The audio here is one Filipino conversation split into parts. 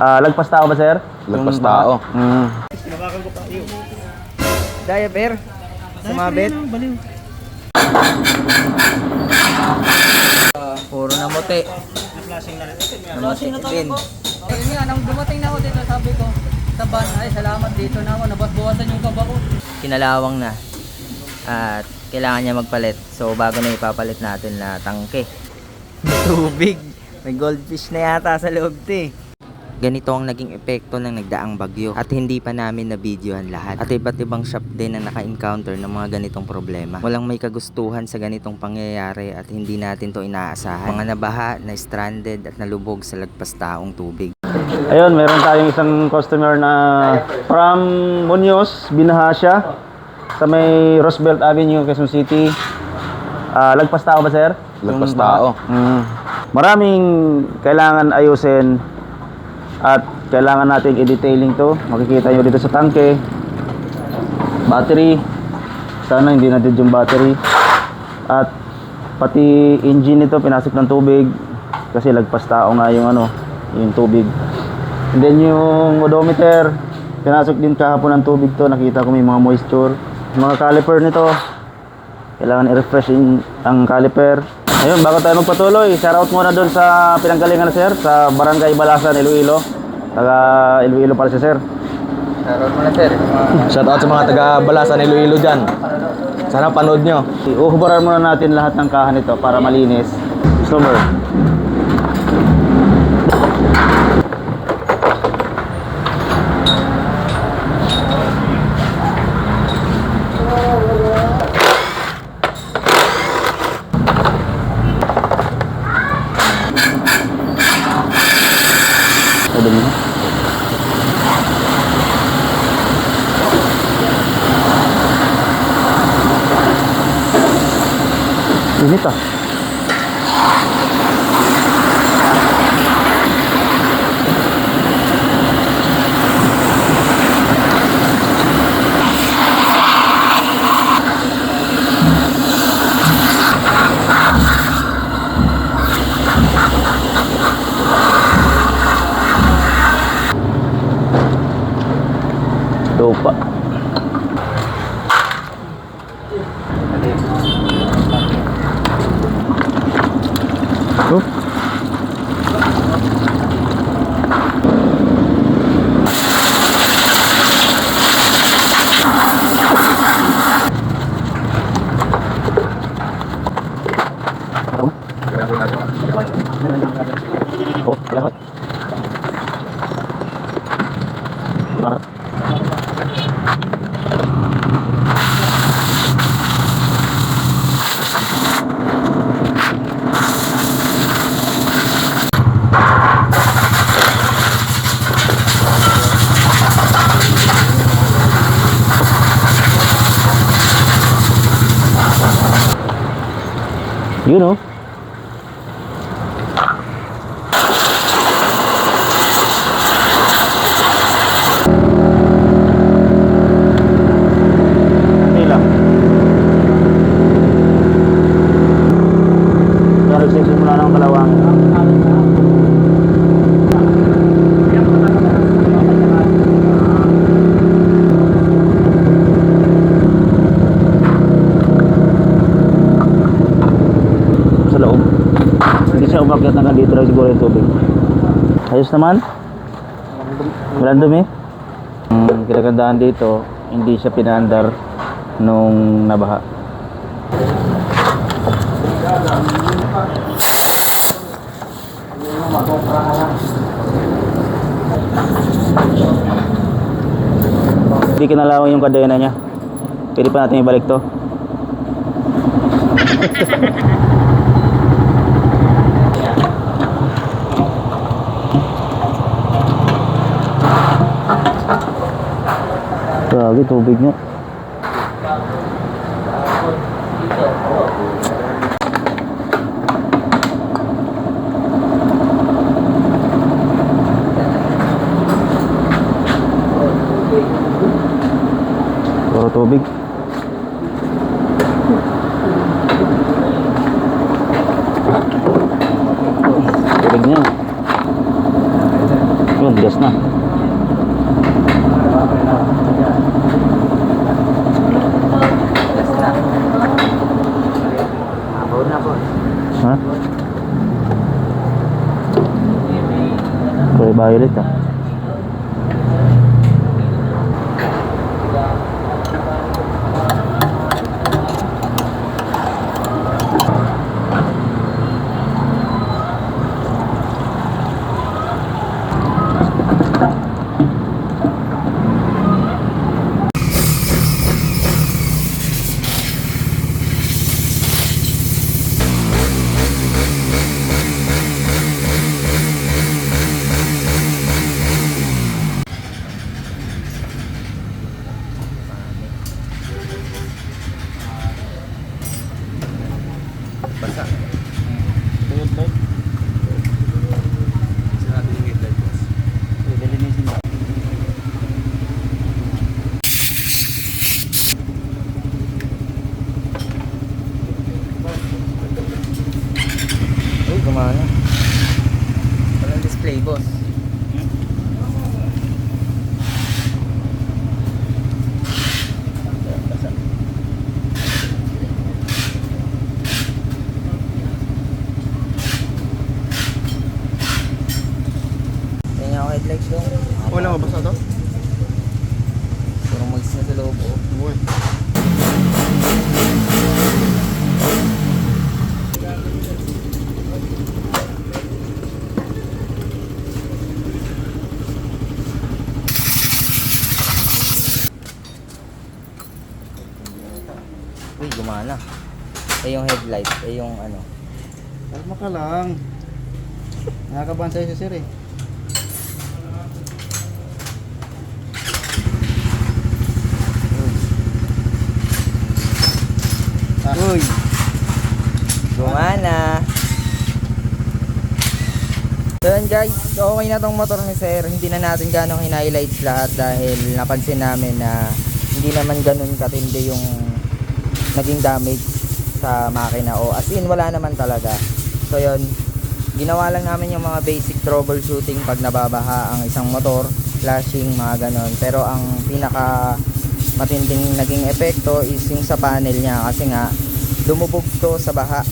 Lagpas tao ba, sir? Lagpas tao. Sinabakan ko pa iyo. Diaper. Sumabit. Puro na muti. Na-flashing na rin. Namuti din. Ayun nga, nang dumating na ako dito, sabi ko, sa van, ay salamat dito na ako, nabasbawasan yung kaba ko. Kinalawang na. At kailangan niya magpalit. So bago na ipapalit natin na tangke. May tubig. May goldfish na yata sa loob te. Ganito ang naging epekto ng nagdaang bagyo at hindi pa namin na-videohan lahat. At iba't ibang shop din ang naka-encounter ng mga ganitong problema. Walang may kagustuhan sa ganitong pangyayari at hindi natin to inaasahan. Mga nabaha, na-stranded at nalubog sa lagpas taong tubig. Ayun, meron tayong isang customer na from Muñoz, binaha siya sa may Roosevelt Avenue, Quezon City. Lagpas tao ba, sir? Lagpas Yung tao. Maraming kailangan ayusin at kailangan nating i-detailing to. Makikita nyo dito sa tangke, battery, sana hindi na dead yung battery, at pati engine nito pinasok ng tubig kasi lagpas tao nga yung yung tubig. And then yung odometer pinasok din kahapon ng tubig to, nakita ko may mga moisture. Mga caliper nito kailangan i-refresh ang caliper. Ayun, bago tayo magpatuloy, shoutout muna doon sa pinanggalingan na, sir, sa Barangay Balasan, Iloilo. Taga Iloilo pala siya, sir. Shoutout mo na sir. Shout out sa mga taga Balasan, Iloilo dyan. Sana panood nyo. Uhubaran muna natin lahat ng kahan nito para malinis. Customer. Init ah. Lupa. You know. Hindi lang. Pero simula ng kalawang. Umakyat na dito lang siguro yung tubig. Ayos naman. Walang dumi. Ang kinagandaan dito, hindi siya pinaandar nung nabaha. Hindi kinalawang yung kadena niya. Pwede pa natin ibalik to. Grabe, tubig nga. Puro tubig. Tubig niya. Yun. Gas na. Gas na. Aboard na po. Ha? Kulay violet ah. Basa. Saan natin yung headlight, boss? Lilinisin ba? Uy, gumana. Walang display, boss. Tingnan ako headlights doon. Wala mabasa to? Puro moist na sa loob, oh. Uy. Uy, gumana. Yung headlight, yung ano. Kalma ka lang. Nakakabahan sa'yo si sir eh. Uy! Gumana! So yun guys, okay na tong motor ni sir. Hindi na natin ganong hinighlights lahat dahil napansin namin na hindi naman ganun katindi yung naging damage sa makina o as in wala naman talaga. So yun, ginawa lang namin yung mga basic troubleshooting pag nababaha ang isang motor, flashing, mga ganon. Pero ang pinaka matinding naging epekto is yung sa panel niya kasi nga lumubog to sa baha.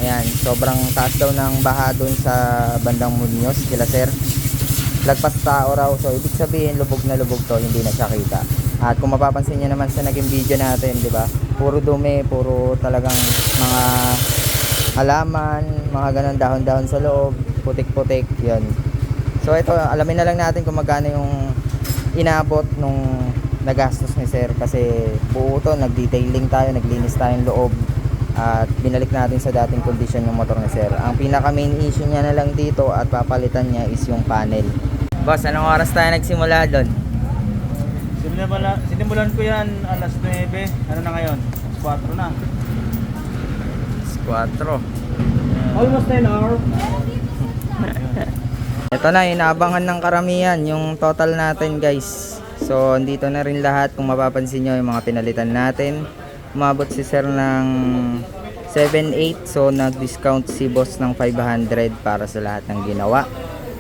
Ayan, sobrang taas daw ng baha dun sa bandang Muñoz kila sir. Lagpas tao raw, so ibig sabihin lubog na lubog to, hindi na siya kita. At kung mapapansin niyo naman sa naging video natin, di ba? Puro dumi, puro talagang mga halaman, mga ganun dahon-dahon sa loob, putik-putik, 'yon. So ito, alamin na lang natin kung magkano yung inabot nung nagastos ni sir kasi buo to, nag-detailing tayo, naglinis tayong loob at binalik natin sa dating kondisyon yung motor ni sir. Ang pinaka main issue niya na lang dito at papalitan niya is yung panel. Boss, anong oras tayo nagsimula doon? Sinimulan ko yan alas 9. Ano na ngayon? Alas 4 na. 4. Almost 10 hour. Ito na, inaabangan ng karamihan yung total natin guys. So, andito na rin lahat. Kung mapapansin nyo yung mga pinalitan natin. Umabot si sir ng 7.8. So, nag-discount si boss ng 500 para sa lahat ng ginawa.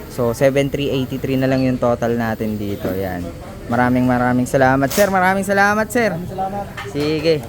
So, 7,383 na lang yung total natin dito. Yan. Maraming salamat sir. Maraming salamat sir. Salamat. Sige.